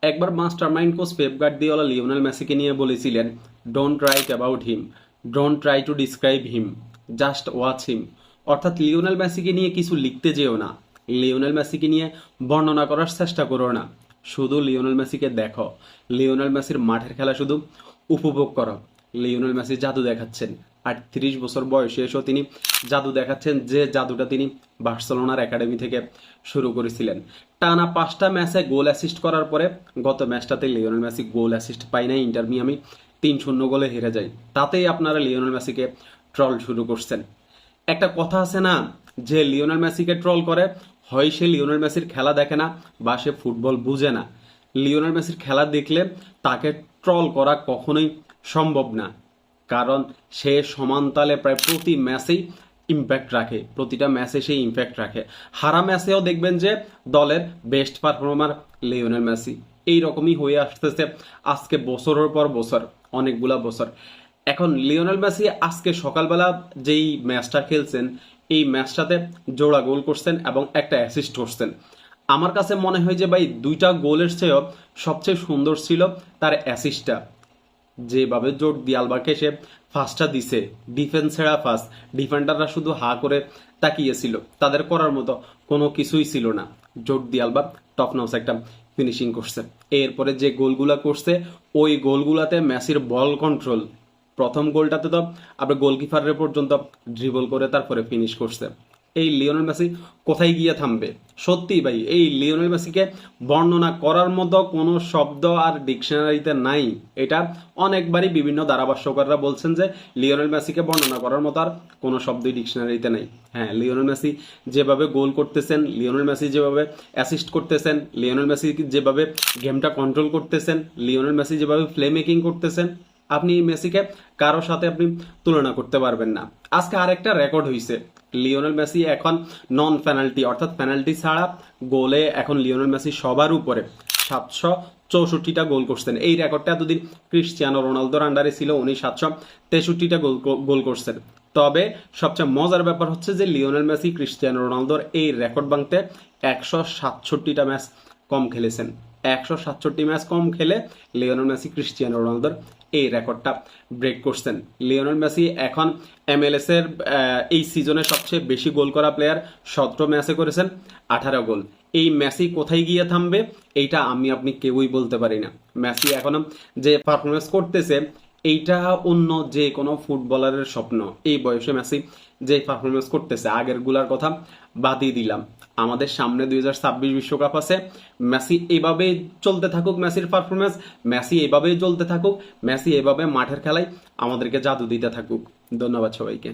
একবার mastermind coach Pep Guardiola Lionel মেসিকে নিয়ে বলেছিলেন, don't write about him, don't try to describe him, just watch him. অর্থাৎ Lionel মেসিকে নিয়ে কিছু লিখতে যেও না, লিওনেল মেসিকে নিয়ে বর্ণনা করার চেষ্টা করো না, শুধু লিওনেল মেসিকে দেখো, লিওনেল মেসির মাঠের খেলা শুধু উপভোগ করো। লিওনেল মেসি জাদু দেখাচ্ছেন, ৩৮ বছর বয়সে এসেও তিনি জাদু দেখাচ্ছেন, যে জাদুটা তিনি বার্সেলোনার একাডেমি থেকে শুরু করেছিলেন। টানা 5টা ম্যাচে গোল অ্যাসিস্ট করার পরে গত ম্যাচটাতে লিওনেল মেসি গোল অ্যাসিস্ট পায় না, ইন্টার মিয়ামি ৩-০ গোলে হেরে যায়। তাতেই আপনারা লিওনেল মেসিকে ট্রল শুরু করছেন। একটা কথা আছে না, যে লিওনেল মেসিকে ট্রল করে, হয় সে লিওনেল মেসির খেলা দেখে না বা সে ফুটবল বুঝে না। লিওনেল মেসির খেলা দেখলে তাকে ট্রল করা কখনোই সম্ভব না, কারণ সে সমানতালে প্রায় প্রতি ম্যাচেই ইম্প্যাক্ট রাখে, প্রতিটা ম্যাচে সে ইম্প্যাক্ট রাখে। হারা ম্যাচেও দেখবেন যে দলের বেস্ট পারফর্মার লিওনেল মেসি। এইরকমই হয়ে আসতেছে আজকে বছরের পর বছর, অনেকগুলা বছর। এখন লিওনেল মেসি আজকে সকালবেলা যেই ম্যাচটা খেলছেন, এই ম্যাচটাতে জোড়া গোল করছেন এবং একটা অ্যাসিস্ট করছেন। আমার কাছে মনে হয় যে ভাই, 2টা গোলের চেয়েও সবচেয়ে সুন্দর ছিল তার অ্যাসিস্টটা। যেভাবে জোর্দি আলবাকে সে ফার্স্টটা দিছে, ডিফেন্সেরা ফার্স্ট, ডিফেন্ডাররা শুধু হা করে তাকিয়েছিল, তাদের করার মতো কোনো কিছুই ছিল না। জোর্দি আলবা টপ নচ একটা ফিনিশিং করছে। এরপরে যে গোলগুলা করছে, ওই গোলগুলাতে মেসির বল কন্ট্রোল, প্রথম গোলটাতে তো আপনার গোলকিপারের পর্যন্ত ড্রিবল করে তারপরে ফিনিশ করছে। এই লিওনেল মেসি কোথায় গিয়ে থামবে? সত্যি ভাই, এই লিওনেল মেসিকে বর্ণনা করার মতো কোনো শব্দ আর ডিকশনারিতে নাই। এটা অনেকবারই বিভিন্ন ধারাভাষ্যকাররা বলছেন যে লিওনেল মেসিকে বর্ণনা করার মতো আর কোনো শব্দই ডিকশনারিতে নাই। হ্যাঁ, লিওনেল মেসি যেভাবে গোল করতেছেন, লিওনেল মেসি যেভাবে অ্যাসিস্ট করতেছেন, লিওনেল মেসি যেভাবে গেমটা কন্ট্রোল করতেছেন, লিওনেল মেসি যেভাবে প্লে মেকিং করতেছেন, আপনি এই মেসিকে কারো সাথে আপনি তুলনা করতে পারবেন না। আজকে আরেকটা রেকর্ড হয়েছে, লিওনেল মেসি এখন নন পেনাল্টি অর্থাৎ পেনাল্টি ছাড়া গোলে এখন লিওনেল মেসি সবার উপরে, 764টা গোল করছেন। এই রেকর্ডটা এতদিন ক্রিস্টিয়ানো রোনালদোর আন্ডারে ছিল, উনি 763টা গোল করছেন। তবে সবচেয়ে মজার ব্যাপার হচ্ছে যে লিওনেল মেসি ক্রিস্টিয়ানো রোনালদোর এই রেকর্ড ভাঙতে 167টা ম্যাচ কম খেলেছেন। 167 ম্যাচ কম খেলে লিওনেল মেসি ক্রিস্টিয়ানো রোনালদোর এই রেকর্ডটা ব্রেক করছেন। লিওনেল মেসি এখন MLS এর এই সিজনে সবচেয়ে বেশি গোল করা প্লেয়ার, 17 ম্যাচে করেছেন 18 গোল। এই মেসি কোথায় গিয়ে থামবে এইটা আমি আপনি কেউই বলতে পারি না। মেসি এখনো যে পারফরমেন্স করতেছে, এইটা অন্য যে কোনো ফুটবলারের স্বপ্ন। এই বয়সে মেসি যে পারফরমেন্স করতেছে, আগের গুলার কথা বাদই দিলাম, আমাদের সামনে 2026 বিশ্বকাপ আছে। মেসি এভাবেই চলতে থাকুক, মেসির পারফরমেন্স, মেসি এভাবেই চলতে থাকুক, মেসি এভাবে মাঠের খেলায় আমাদেরকে জাদু দিতে থাকুক। ধন্যবাদ সবাইকে।